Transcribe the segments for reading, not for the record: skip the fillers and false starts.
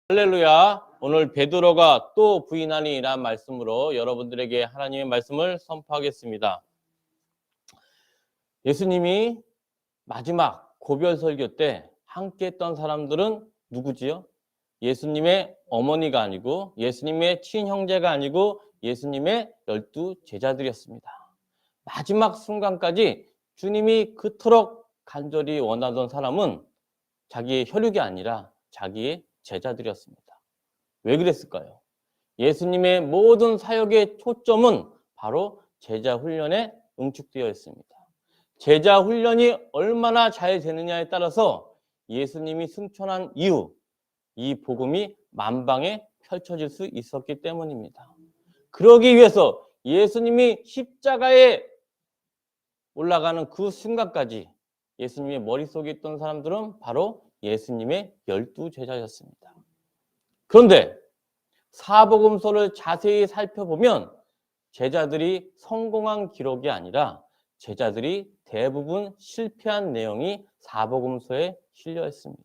할렐루야. 오늘 베드로가 또 부인하니 라는 말씀으로 여러분들에게 하나님의 말씀을 선포하겠습니다. 예수님이 마지막 고별 설교 때 함께 했던 사람들은 누구지요? 예수님의 어머니가 아니고 예수님의 친형제가 아니고 예수님의 12 제자들이었습니다. 마지막 순간까지 주님이 그토록 간절히 원하던 사람은 자기의 혈육이 아니라 자기의 제자들이었습니다. 왜 그랬을까요? 예수님의 모든 사역의 초점은 바로 제자 훈련에 응축되어 있습니다. 제자 훈련이 얼마나 잘 되느냐에 따라서 예수님이 승천한 이후 이 복음이 만방에 펼쳐질 수 있었기 때문입니다. 그러기 위해서 예수님이 십자가에 올라가는 그 순간까지 예수님의 머릿속에 있던 사람들은 바로 예수님의 12 제자였습니다. 그런데 사복음서를 자세히 살펴보면 제자들이 성공한 기록이 아니라 제자들이 대부분 실패한 내용이 사복음서에 실려 있습니다.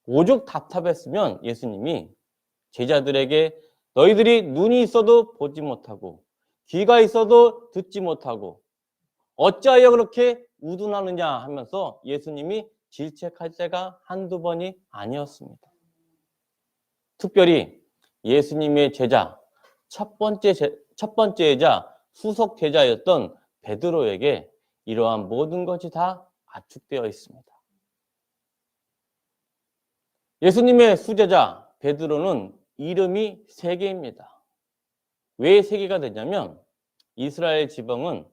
오죽 답답했으면 예수님이 제자들에게 너희들이 눈이 있어도 보지 못하고 귀가 있어도 듣지 못하고 어찌하여 그렇게 우둔하느냐 하면서 예수님이 질책할 때가 한두 번이 아니었습니다. 특별히 예수님의 제자, 첫 번째이자 수석 제자였던 베드로에게 이러한 모든 것이 다 압축되어 있습니다. 예수님의 수제자 베드로는 이름이 3개입니다. 왜 3개가 되냐면 이스라엘 지방은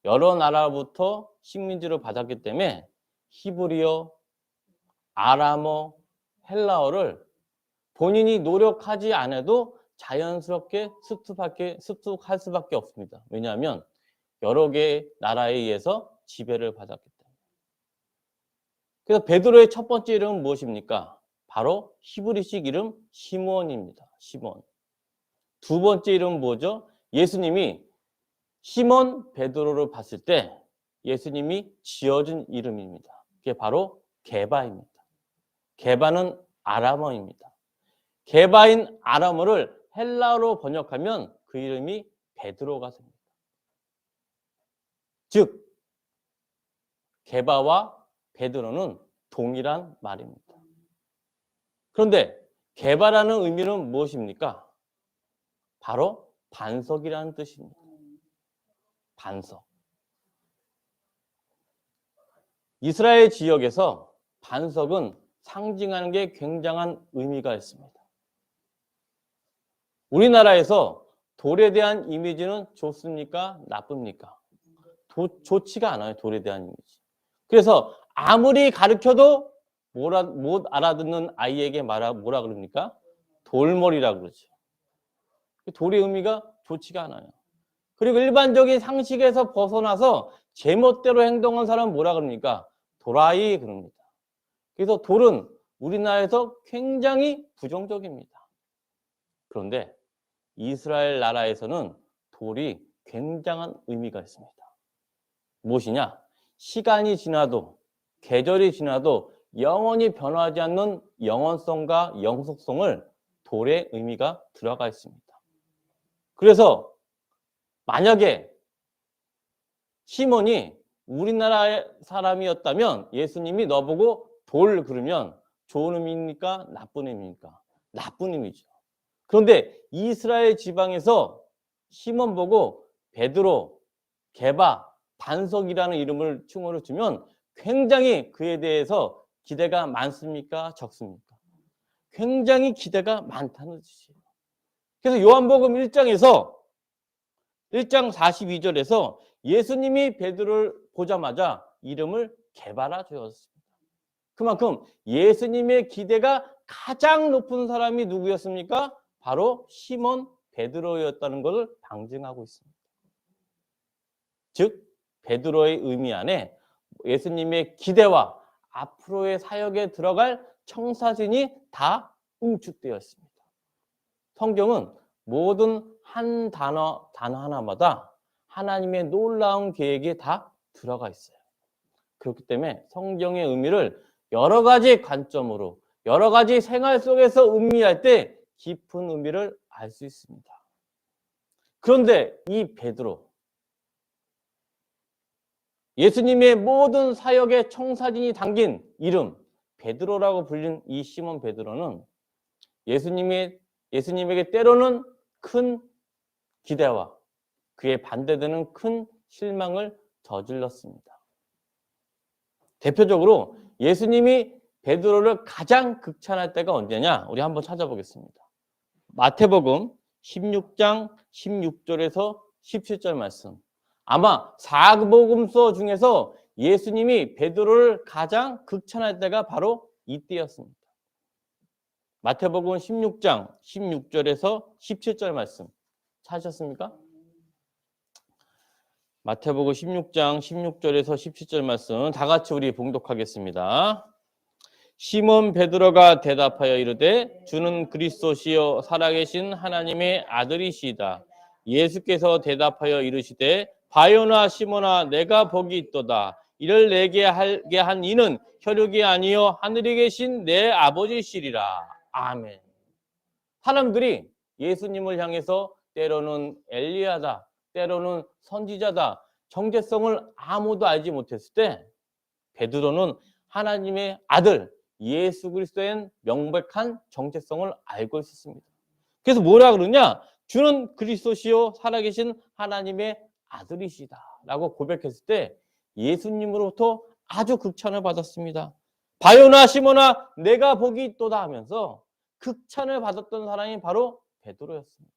여러 나라로부터 식민지를 받았기 때문에 히브리어, 아람어, 헬라어를 본인이 노력하지 않아도 자연스럽게 습득할 수밖에 없습니다. 왜냐하면 여러 개의 나라에 의해서 지배를 받았기 때문에. 그래서 베드로의 첫 번째 이름은 무엇입니까? 바로 히브리식 이름 시몬입니다. 시몬. 두 번째 이름은 뭐죠? 예수님이 시몬 베드로를 봤을 때 예수님이 지어준 이름입니다. 그게 바로 게바입니다. 게바는 아람어입니다. 게바인 아람어를 헬라어로 번역하면 그 이름이 베드로가 됩니다. 즉 게바와 베드로는 동일한 말입니다. 그런데 게바라는 의미는 무엇입니까? 바로 반석이라는 뜻입니다. 반석. 이스라엘 지역에서 반석은 상징하는 게 굉장한 의미가 있습니다. 우리나라에서 돌에 대한 이미지는 좋습니까? 나쁩니까? 좋지가 않아요. 돌에 대한 이미지. 그래서 아무리 가르쳐도 못 알아듣는 아이에게 뭐라 그럽니까? 돌머리라고 그러죠. 돌의 의미가 좋지가 않아요. 그리고 일반적인 상식에서 벗어나서 제멋대로 행동한 사람은 뭐라 그럽니까? 도라이 그럽니다. 그래서 돌은 우리나라에서 굉장히 부정적입니다. 그런데 이스라엘 나라에서는 돌이 굉장한 의미가 있습니다. 무엇이냐? 시간이 지나도 계절이 지나도 영원히 변하지 않는 영원성과 영속성을 돌의 의미가 들어가 있습니다. 그래서 만약에 시몬이 우리나라의 사람이었다면 예수님이 너보고 돌 그러면 좋은 의미입니까? 나쁜 의미입니까? 나쁜 의미죠. 그런데 이스라엘 지방에서 시몬 보고 베드로, 게바, 반석이라는 이름을 칭호를 주면 굉장히 그에 대해서 기대가 많습니까? 적습니까? 굉장히 기대가 많다는 뜻이에요. 그래서 요한복음 1장 42절에서 예수님이 베드로를 보자마자 이름을 게바라 지었습니다. 그만큼 예수님의 기대가 가장 높은 사람이 누구였습니까? 바로 시몬 베드로였다는 것을 방증하고 있습니다. 즉 베드로의 의미 안에 예수님의 기대와 앞으로의 사역에 들어갈 청사진이 다 응축되어 있습니다. 성경은 모든 한 단어 하나마다 하나님의 놀라운 계획이 다 들어가 있어요. 그렇기 때문에 성경의 의미를 여러 가지 관점으로 여러 가지 생활 속에서 음미할 때 깊은 의미를 알 수 있습니다. 그런데 이 베드로, 예수님의 모든 사역의 청사진이 담긴 이름 베드로라고 불린 이 시몬 베드로는 예수님에게 때로는 큰 기대와 그에 반대되는 큰 실망을 저질렀습니다. 대표적으로 예수님이 베드로를 가장 극찬할 때가 언제냐? 우리 한번 찾아보겠습니다. 마태복음 16장 16절에서 17절 말씀. 아마 사복음서 중에서 예수님이 베드로를 가장 극찬할 때가 바로 이때였습니다. 마태복음 16장 16절에서 17절 말씀 찾으셨습니까? 마태복음 16장 16절에서 17절 말씀 다 같이 우리 봉독하겠습니다. 시몬 베드로가 대답하여 이르되 주는 그리스도시요 살아계신 하나님의 아들이시이다. 예수께서 대답하여 이르시되 바요나 시몬아 내가 복이 있도다. 이를 내게 하게 한 이는 혈육이 아니요 하늘에 계신 내 아버지시리라. 아멘. 사람들이 예수님을 향해서 때로는 엘리야다, 때로는 선지자다, 정체성을 아무도 알지 못했을 때 베드로는 하나님의 아들 예수 그리스도의 명백한 정체성을 알고 있었습니다. 그래서 뭐라 그러냐? 주는 그리스도시요 살아계신 하나님의 아들이시다 라고 고백했을 때 예수님으로부터 아주 극찬을 받았습니다. 바요나 시몬아 내가 복이 있도다 하면서 극찬을 받았던 사람이 바로 베드로였습니다.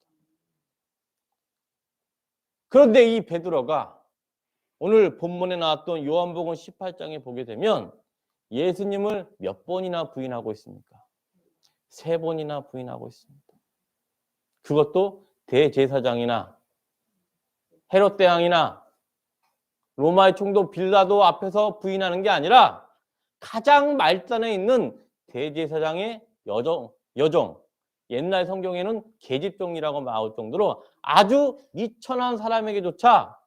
그런데 이 베드로가 오늘 본문에 나왔던 요한복음 18장에 보게 되면 예수님을 몇 번이나 부인하고 있습니까? 3번이나 부인하고 있습니다. 그것도 대제사장이나 헤롯 대왕이나 로마의 총독 빌라도 앞에서 부인하는 게 아니라 가장 말단에 있는 대제사장의 여종, 옛날 성경에는 계집종이라고 나올 정도로 아주 미천한 사람에게조차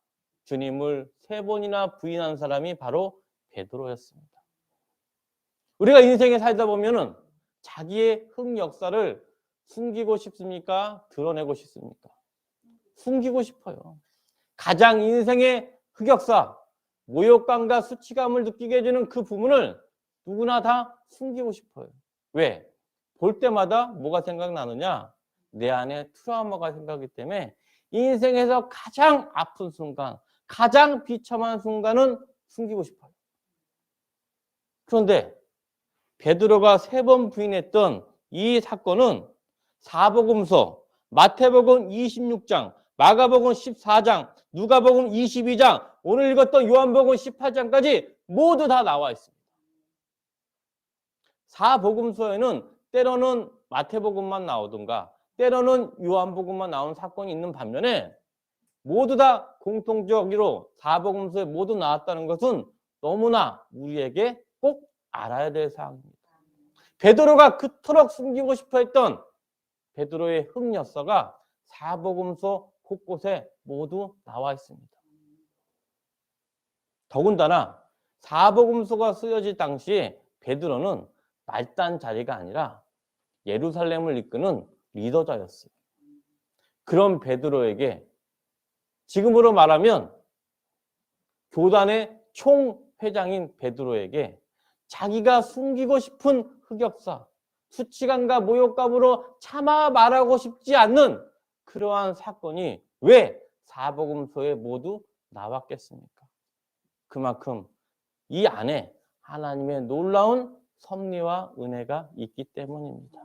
주님을 3번이나 부인한 사람이 바로 베드로였습니다. 우리가 인생에 살다 보면은 자기의 흑역사를 숨기고 싶습니까? 드러내고 싶습니까? 숨기고 싶어요. 가장 인생의 흑역사, 모욕감과 수치감을 느끼게 해주는 그 부분을 누구나 다 숨기고 싶어요. 왜? 볼 때마다 뭐가 생각나느냐? 내 안에 트라우마가 생각하기 때문에 인생에서 가장 아픈 순간, 가장 비참한 순간은 숨기고 싶어요. 그런데 베드로가 3번 부인했던 이 사건은 사복음서, 마태복음 26장, 마가복음 14장, 누가복음 22장, 오늘 읽었던 요한복음 18장까지 모두 다 나와 있습니다. 사복음서에는 때로는 마태복음만 나오든가 때로는 요한복음만 나오는 사건이 있는 반면에 모두 다 공통적으로 사복음서에 모두 나왔다는 것은 너무나 우리에게 꼭 알아야 될 사항입니다. 베드로가 그토록 숨기고 싶어 했던 베드로의 흑역사가 사복음서 곳곳에 모두 나와 있습니다. 더군다나 사복음서가 쓰여질 당시에 베드로는 말단 자리가 아니라 예루살렘을 이끄는 리더자였어요. 그런 베드로에게 지금으로 말하면 교단의 총회장인 베드로에게 자기가 숨기고 싶은 흑역사, 수치감과 모욕감으로 차마 말하고 싶지 않는 그러한 사건이 왜 사복음서에 모두 나왔겠습니까? 그만큼 이 안에 하나님의 놀라운 섭리와 은혜가 있기 때문입니다.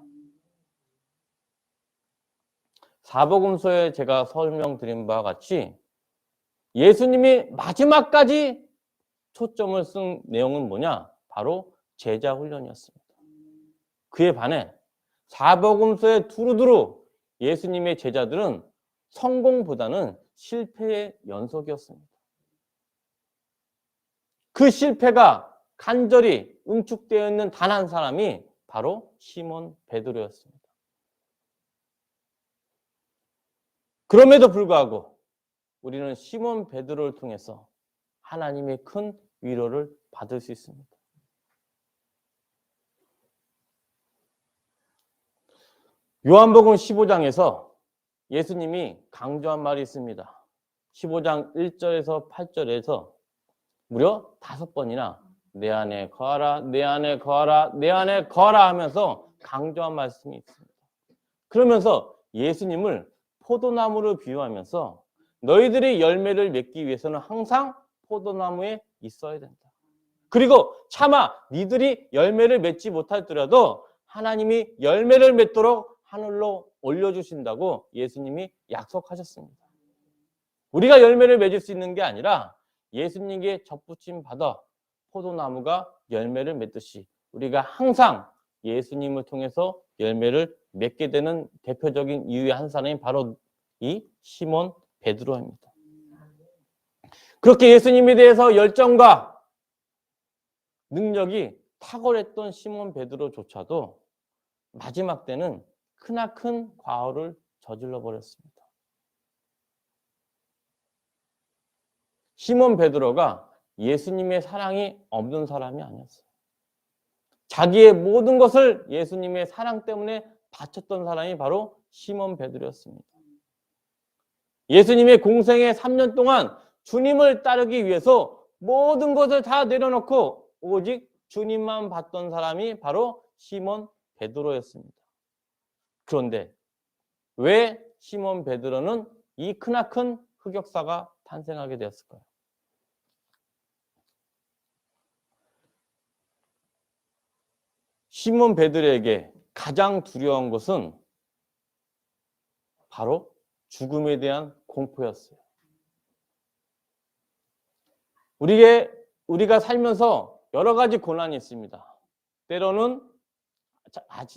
사복음서에 제가 설명드린 바와 같이 예수님이 마지막까지 초점을 쓴 내용은 뭐냐? 바로 제자 훈련이었습니다. 그에 반해 사복음서에 두루두루 예수님의 제자들은 성공보다는 실패의 연속이었습니다. 그 실패가 간절히 응축되어 있는 단 한 사람이 바로 시몬 베드로였습니다. 그럼에도 불구하고 우리는 시몬 베드로를 통해서 하나님의 큰 위로를 받을 수 있습니다. 요한복음 15장에서 예수님이 강조한 말이 있습니다. 15장 1절에서 8절에서 무려 5번이나 내 안에 거하라, 내 안에 거하라, 내 안에 거하라 하면서 강조한 말씀이 있습니다. 그러면서 예수님을 포도나무로 비유하면서 너희들이 열매를 맺기 위해서는 항상 포도나무에 있어야 된다. 그리고 차마 니들이 열매를 맺지 못할더라도 하나님이 열매를 맺도록 하늘로 올려주신다고 예수님이 약속하셨습니다. 우리가 열매를 맺을 수 있는 게 아니라 예수님께 접붙임 받아 포도나무가 열매를 맺듯이 우리가 항상 예수님을 통해서 열매를 맺게 되는 대표적인 이유의 한 사람이 바로 이 시몬 베드로입니다. 그렇게 예수님에 대해서 열정과 능력이 탁월했던 시몬 베드로조차도 마지막 때는 크나큰 과오를 저질러 버렸습니다. 시몬 베드로가 예수님의 사랑이 없는 사람이 아니었어요. 자기의 모든 것을 예수님의 사랑 때문에 바쳤던 사람이 바로 시몬 베드로였습니다. 예수님의 공생의 3년 동안 주님을 따르기 위해서 모든 것을 다 내려놓고 오직 주님만 봤던 사람이 바로 시몬 베드로였습니다. 그런데 왜 시몬 베드로는 이 크나큰 흑역사가 탄생하게 되었을까요? 시몬 베드로에게 가장 두려운 것은 바로 죽음에 대한 공포였어요. 우리가 살면서 여러 가지 고난이 있습니다. 때로는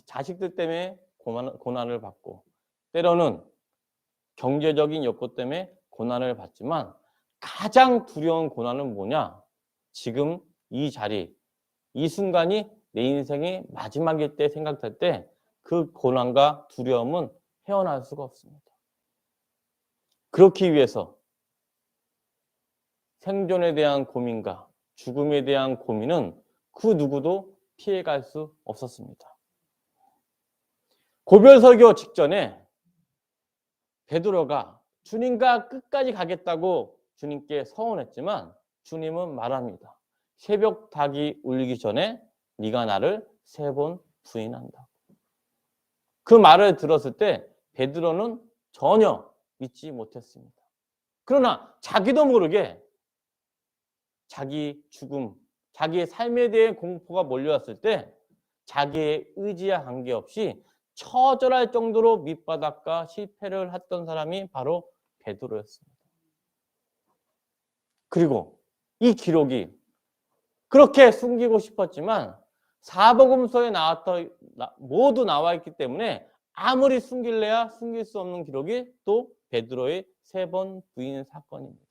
자식들 때문에 고난을 받고, 때로는 경제적인 여건 때문에 고난을 받지만 가장 두려운 고난은 뭐냐? 지금 이 자리, 이 순간이 내 인생의 마지막일 때 생각할 때 그 고난과 두려움은 헤어날 수가 없습니다. 그렇기 위해서 생존에 대한 고민과 죽음에 대한 고민은 그 누구도 피해갈 수 없었습니다. 고별설교 직전에 베드로가 주님과 끝까지 가겠다고 주님께 서원했지만 주님은 말합니다. 새벽 닭이 울기 전에 네가 나를 3번 부인한다. 그 말을 들었을 때 베드로는 전혀 믿지 못했습니다. 그러나 자기도 모르게 자기 죽음, 자기의 삶에 대한 공포가 몰려왔을 때 자기의 의지와 관계없이 처절할 정도로 밑바닥과 실패를 했던 사람이 바로 베드로였습니다. 그리고 이 기록이 그렇게 숨기고 싶었지만 사복음서에 모두 나와 있기 때문에 아무리 숨길래야 숨길 수 없는 기록이 또 베드로의 3번 부인 사건입니다.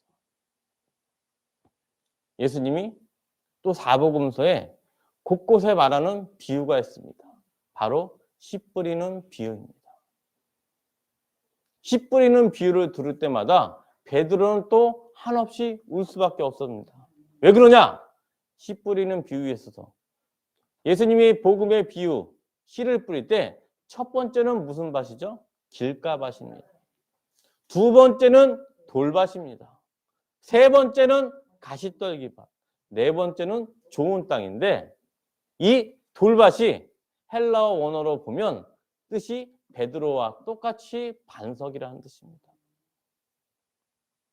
예수님이 또 사복음서에 곳곳에 말하는 비유가 있습니다. 바로 씨 뿌리는 비유입니다. 씨 뿌리는 비유를 들을 때마다 베드로는 또 한없이 울 수밖에 없었습니다. 왜 그러냐? 씨 뿌리는 비유에 있어서 예수님이 복음의 비유, 씨를 뿌릴 때 첫 번째는 무슨 밭이죠? 길가밭입니다. 두 번째는 돌밭입니다. 세 번째는 가시떨기밭, 네 번째는 좋은 땅인데 이 돌밭이 헬라어 원어로 보면 뜻이 베드로와 똑같이 반석이라는 뜻입니다.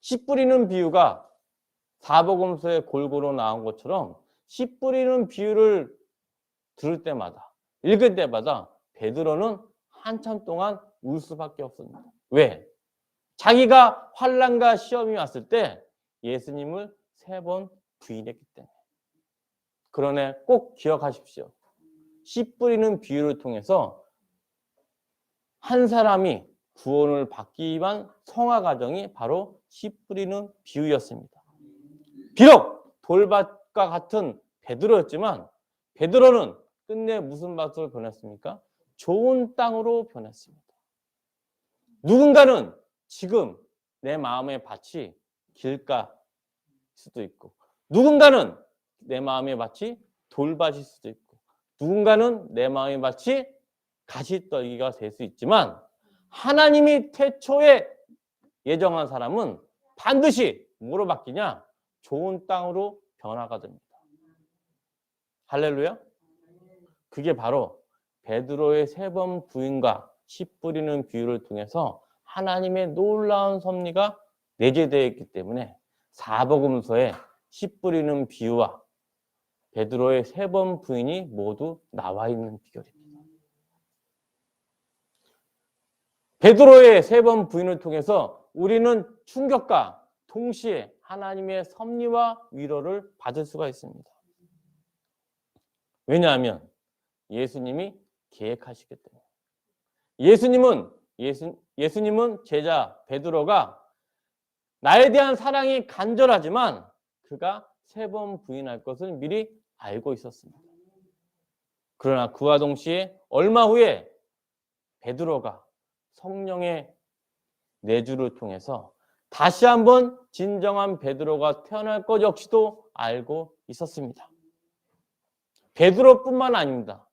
씨 뿌리는 비유가 사복음서에 골고루 나온 것처럼 씨 뿌리는 비유를 들을 때마다, 읽을 때마다 베드로는 한참 동안 울 수밖에 없습니다. 왜? 자기가 환난과 시험이 왔을 때 예수님을 3번 부인했기 때문에. 그러나 꼭 기억하십시오. 씨 뿌리는 비유를 통해서 한 사람이 구원을 받기 위한 성화 과정이 바로 씨 뿌리는 비유였습니다. 비록 돌밭과 같은 베드로였지만 베드로는 끝내 무슨 밭으로 변했습니까? 좋은 땅으로 변했습니다. 누군가는 지금 내 마음의 밭이 길가일 수도 있고 누군가는 내 마음의 밭이 돌밭일 수도 있고 누군가는 내 마음의 밭이 가시떨기가 될 수 있지만 하나님이 태초에 예정한 사람은 반드시 뭐로 바뀌냐? 좋은 땅으로 변화가 됩니다. 할렐루야. 그게 바로 베드로의 3번 부인과 씨 뿌리는 비유를 통해서 하나님의 놀라운 섭리가 내재되어 있기 때문에 사복음서에 씨 뿌리는 비유와 베드로의 3번 부인이 모두 나와 있는 비결입니다. 베드로의 3번 부인을 통해서 우리는 충격과 동시에 하나님의 섭리와 위로를 받을 수가 있습니다. 왜냐하면 예수님이 계획하시기 때문에. 예수님은 제자 베드로가 나에 대한 사랑이 간절하지만 그가 3번 부인할 것을 미리 알고 있었습니다. 그러나 그와 동시에 얼마 후에 베드로가 성령의 내주를 통해서 다시 한번 진정한 베드로가 태어날 것 역시도 알고 있었습니다. 베드로뿐만 아닙니다.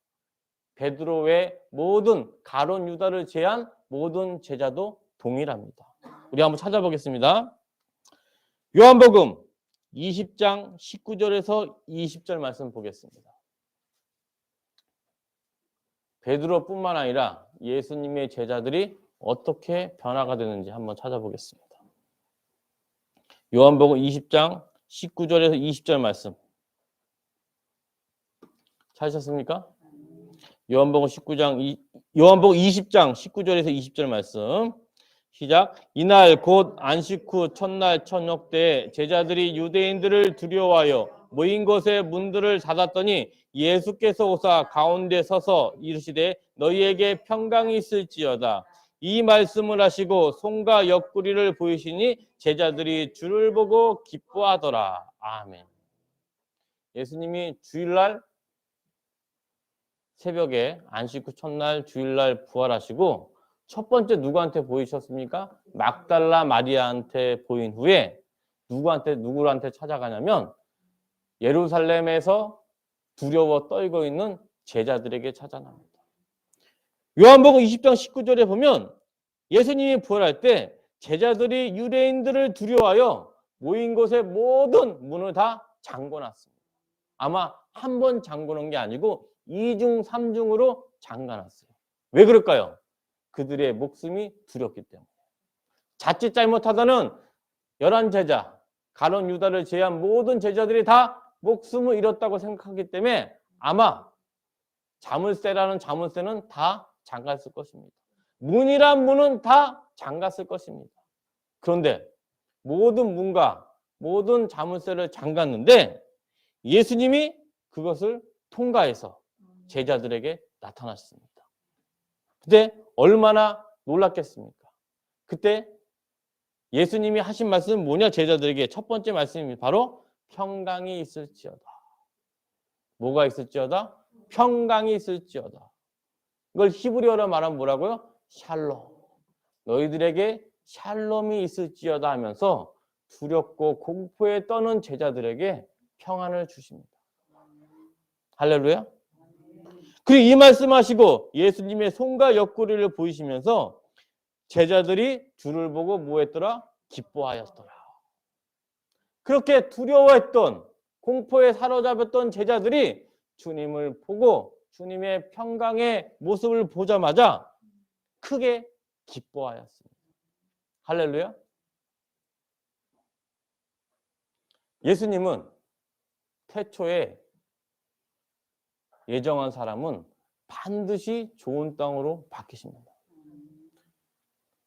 베드로 외 모든 가룟 유다를 제한 모든 제자도 동일합니다. 우리 한번 찾아보겠습니다. 요한복음 20장 19절에서 20절 말씀 보겠습니다. 베드로뿐만 아니라 예수님의 제자들이 어떻게 변화가 되는지 한번 찾아보겠습니다. 요한복음 20장 19절에서 20절 말씀 찾으셨습니까? 요한복음 20장 19절에서 20절 말씀 시작. 이날 곧 안식 후 첫날 저녁 때에 제자들이 유대인들을 두려워하여 모인 곳의 문들을 닫았더니 예수께서 오사 가운데 서서 이르시되 너희에게 평강이 있을지어다. 이 말씀을 하시고 손과 옆구리를 보이시니 제자들이 주를 보고 기뻐하더라. 아멘. 예수님이 주일날 새벽에 안식 후 첫날 주일날 부활하시고 첫 번째 누구한테 보이셨습니까? 막달라 마리아한테 보인 후에 누구한테 찾아가냐면 예루살렘에서 두려워 떨고 있는 제자들에게 찾아납니다. 요한복음 20장 19절에 보면 예수님이 부활할 때 제자들이 유대인들을 두려워하여 모인 곳의 모든 문을 다 잠궈놨습니다. 아마 한 번 잠궈놓은 게 아니고 2중, 3중으로 잠가놨어요. 왜 그럴까요? 그들의 목숨이 두렵기 때문에. 자칫 잘못하다는 11제자, 가룟 유다를 제외한 모든 제자들이 다 목숨을 잃었다고 생각하기 때문에 아마 자물쇠라는 자물쇠는 다 잠갔을 것입니다. 문이란 문은 다 잠갔을 것입니다. 그런데 모든 문과 모든 자물쇠를 잠갔는데 예수님이 그것을 통과해서 제자들에게 나타났습니다. 그때 얼마나 놀랐겠습니까? 그때 예수님이 하신 말씀은 뭐냐? 제자들에게 첫 번째 말씀입니다. 바로 평강이 있을지어다. 뭐가 있을지어다? 평강이 있을지어다. 이걸 히브리어로 말하면 뭐라고요? 샬롬. 너희들에게 샬롬이 있을지어다 하면서 두렵고 공포에 떠는 제자들에게 평안을 주십니다. 할렐루야. 그리고 이 말씀하시고 예수님의 손과 옆구리를 보이시면서 제자들이 주를 보고 뭐 했더라? 기뻐하였더라. 그렇게 두려워했던 공포에 사로잡혔던 제자들이 주님을 보고 주님의 평강의 모습을 보자마자 크게 기뻐하였습니다. 할렐루야. 예수님은 태초에 예정한 사람은 반드시 좋은 땅으로 바뀌십니다.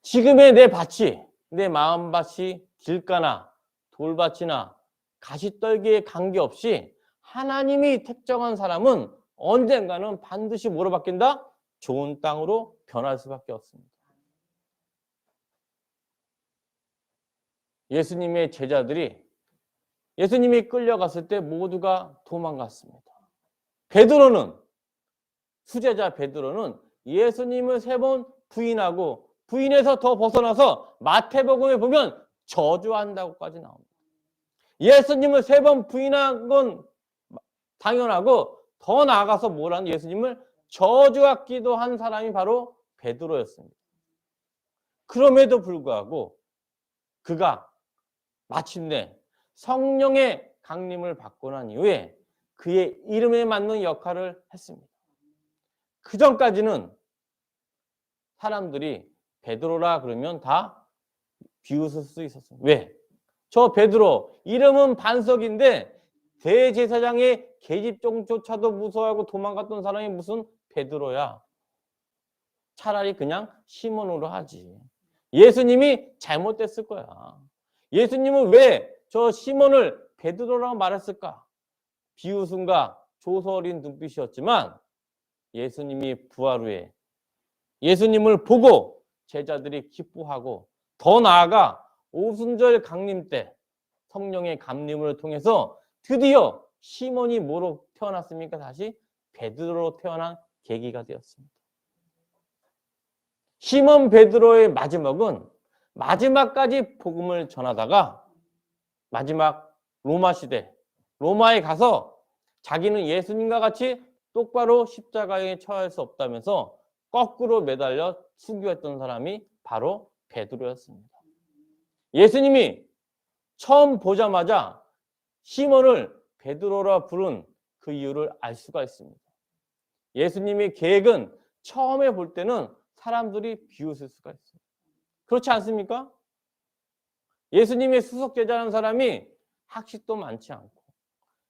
지금의 내 밭이, 내 마음밭이 길가나 돌밭이나 가시떨기에 관계없이 하나님이 택정한 사람은 언젠가는 반드시 뭐로 바뀐다? 좋은 땅으로 변할 수밖에 없습니다. 예수님의 제자들이 예수님이 끌려갔을 때 모두가 도망갔습니다. 베드로는 수제자 베드로는 예수님을 3번 부인하고 부인해서 더 벗어나서 마태복음에 보면 저주한다고까지 나옵니다. 예수님을 3번 부인한 건 당연하고 더 나아가서 뭐라는 예수님을 저주받기도 한 사람이 바로 베드로였습니다. 그럼에도 불구하고 그가 마침내 성령의 강림을 받고 난 이후에 그의 이름에 맞는 역할을 했습니다. 그 전까지는 사람들이 베드로라 그러면 다 비웃을 수 있었어요. 왜? 저 베드로 이름은 반석인데 대제사장의 계집종조차도 무서워하고 도망갔던 사람이 무슨 베드로야. 차라리 그냥 시몬으로 하지. 예수님이 잘못됐을 거야. 예수님은 왜 저 시몬을 베드로라고 말했을까? 비웃음과 조소어린 눈빛이었지만 예수님이 부활 후에 예수님을 보고 제자들이 기뻐하고 더 나아가 오순절 강림 때 성령의 감림을 통해서 드디어 시몬이 뭐로 태어났습니까? 다시 베드로로 태어난 계기가 되었습니다. 시몬 베드로의 마지막은 마지막까지 복음을 전하다가 마지막 로마 시대 로마에 가서 자기는 예수님과 같이 똑바로 십자가에 처할 수 없다면서 거꾸로 매달려 순교했던 사람이 바로 베드로였습니다. 예수님이 처음 보자마자 시몬을 베드로라 부른 그 이유를 알 수가 있습니다. 예수님의 계획은 처음에 볼 때는 사람들이 비웃을 수가 있어요. 그렇지 않습니까? 예수님의 수석 제자라는 사람이 학식도 많지 않고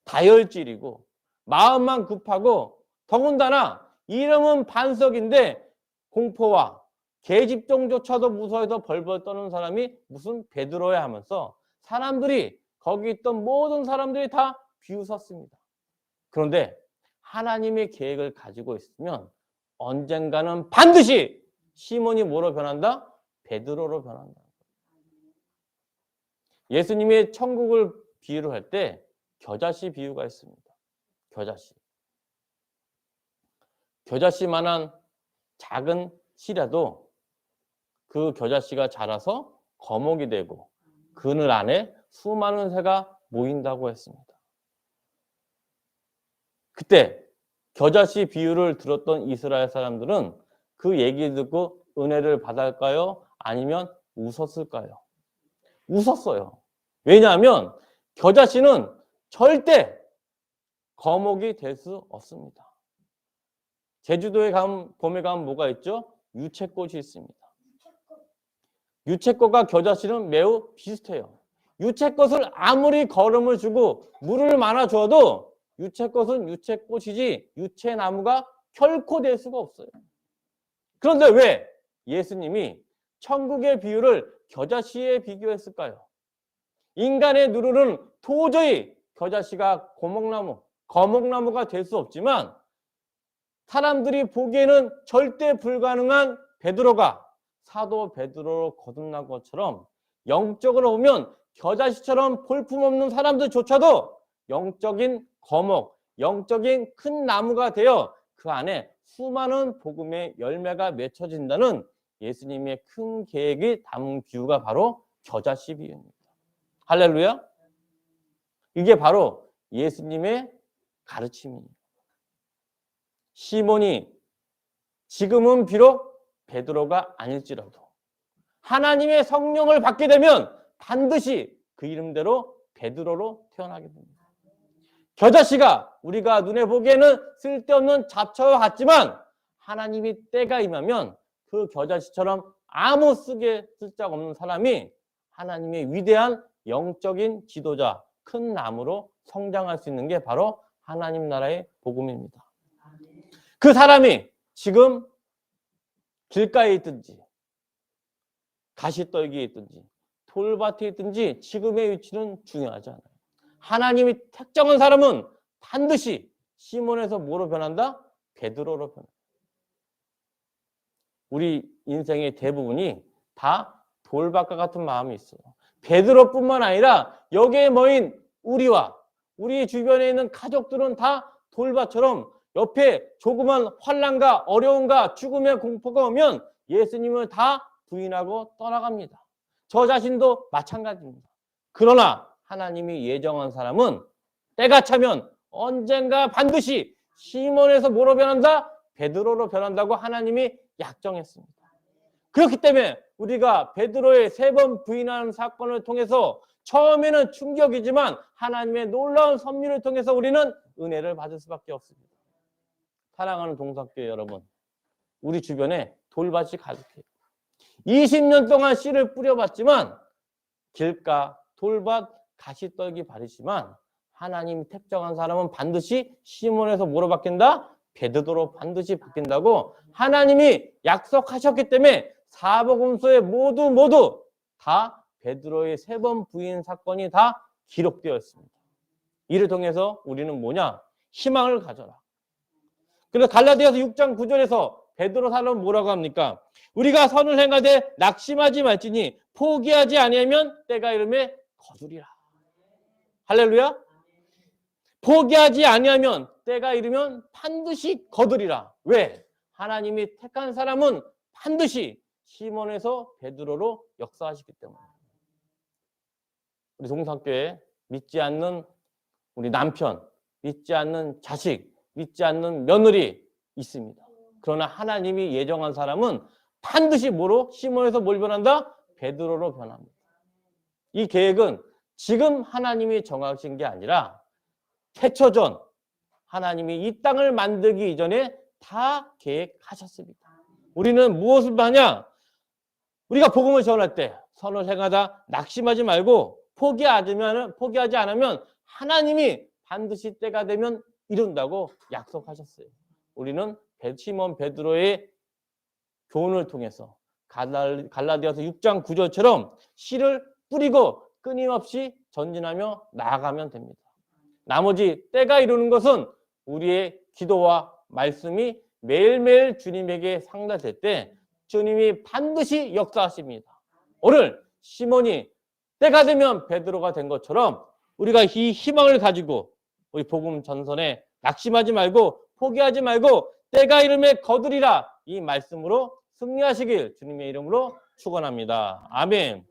다혈질이고 마음만 급하고 더군다나 이름은 반석인데 공포와 계집종조차도 무서워해서 벌벌 떠는 사람이 무슨 베드로야 하면서 사람들이 거기 있던 모든 사람들이 다 비웃었습니다. 그런데 하나님의 계획을 가지고 있으면 언젠가는 반드시 시몬이 뭐로 변한다? 베드로로 변한다. 예수님의 천국을 비유를 할 때 겨자씨 비유가 있습니다. 겨자씨. 겨자씨만한 작은 씨라도 그 겨자씨가 자라서 거목이 되고 그늘 안에 수많은 새가 모인다고 했습니다. 그때 겨자씨 비유를 들었던 이스라엘 사람들은 그 얘기 듣고 은혜를 받을까요? 아니면 웃었을까요? 웃었어요. 왜냐하면 겨자씨는 절대 거목이 될 수 없습니다. 제주도에 가면 봄에 가면 뭐가 있죠? 유채꽃이 있습니다. 유채꽃과 겨자씨는 매우 비슷해요. 유채꽃을 아무리 거름을 주고 물을 많아 줘도 유채꽃은 유채꽃이지 유채나무가 결코 될 수가 없어요. 그런데 왜 예수님이 천국의 비유를 겨자씨에 비교했을까요? 인간의 눈으로는 도저히 겨자씨가 거목나무가 될 수 없지만 사람들이 보기에는 절대 불가능한 베드로가 사도 베드로로 거듭난 것처럼 영적으로 보면 겨자씨처럼 볼품없는 사람들조차도 영적인 거목, 영적인 큰 나무가 되어 그 안에 수많은 복음의 열매가 맺혀진다는 예수님의 큰 계획이 담은 비유가 바로 겨자씨 비유입니다. 할렐루야. 이게 바로 예수님의 가르침이에요. 시몬이 지금은 비록 베드로가 아닐지라도 하나님의 성령을 받게 되면 반드시 그 이름대로 베드로로 태어나게 됩니다. 겨자씨가 우리가 눈에 보기에는 쓸데없는 잡초와 같지만 하나님이 때가 임하면 그 겨자씨처럼 아무 쓸데가 없는 사람이 하나님의 위대한 영적인 지도자, 큰 나무로 성장할 수 있는 게 바로 하나님 나라의 복음입니다. 그 사람이 지금 길가에 있든지 가시떨기에 있든지 돌밭에 있든지 지금의 위치는 중요하지 않아요. 하나님이 택정한 사람은 반드시 시몬에서 뭐로 변한다? 베드로로 변한다. 우리 인생의 대부분이 다 돌밭과 같은 마음이 있어요. 베드로뿐만 아니라 여기에 모인 우리와 우리 주변에 있는 가족들은 다 돌밭처럼 옆에 조그만 환난과 어려움과 죽음의 공포가 오면 예수님을 다 부인하고 떠나갑니다. 저 자신도 마찬가지입니다. 그러나 하나님이 예정한 사람은 때가 차면 언젠가 반드시 시몬에서 뭐로 변한다? 베드로로 변한다고 하나님이 약정했습니다. 그렇기 때문에 우리가 베드로의 3번 부인하는 사건을 통해서 처음에는 충격이지만 하나님의 놀라운 섭리를 통해서 우리는 은혜를 받을 수밖에 없습니다. 사랑하는 동산교회 여러분, 우리 주변에 돌밭이 가득해요. 20년 동안 씨를 뿌려봤지만 길가, 돌밭, 가시떨기 바르지만 하나님이 택정한 사람은 반드시 시몬에서 뭐로 바뀐다? 베드로로 반드시 바뀐다고 하나님이 약속하셨기 때문에 사복음서에 모두 다 베드로의 3번 부인 사건이 다 기록되어 있습니다. 이를 통해서 우리는 뭐냐? 희망을 가져라. 그래서 갈라디아서 6장 9절에서 베드로 사람은 뭐라고 합니까? 우리가 선을 행하되 낙심하지 말지니 포기하지 아니하면 때가 이름에 거두리라. 할렐루야. 포기하지 아니하면 때가 이르면 반드시 거두리라. 왜? 하나님이 택한 사람은 반드시 시몬에서 베드로로 역사하시기 때문에. 우리 동산교회 믿지 않는 우리 남편, 믿지 않는 자식, 믿지 않는 며느리 있습니다. 그러나 하나님이 예정한 사람은 반드시 뭐로? 시몬에서 뭘 변한다? 베드로로 변합니다. 이 계획은 지금 하나님이 정하신 게 아니라 태초전 하나님이 이 땅을 만들기 이전에 다 계획하셨습니다. 우리는 무엇을 하냐? 우리가 복음을 전할 때 선을 행하다 낙심하지 말고 포기하지 않으면 하나님이 반드시 때가 되면 이룬다고 약속하셨어요. 우리는 시몬 베드로의 교훈을 통해서 갈라디아서 6장 9절처럼 씨를 뿌리고 끊임없이 전진하며 나아가면 됩니다. 나머지 때가 이루는 것은 우리의 기도와 말씀이 매일매일 주님에게 상달될 때 주님이 반드시 역사하십니다. 오늘 시몬이 때가 되면 베드로가 된 것처럼 우리가 이 희망을 가지고 우리 복음 전선에 낙심하지 말고 포기하지 말고 때가 이름에 거두리라 이 말씀으로 승리하시길 주님의 이름으로 축원합니다. 아멘.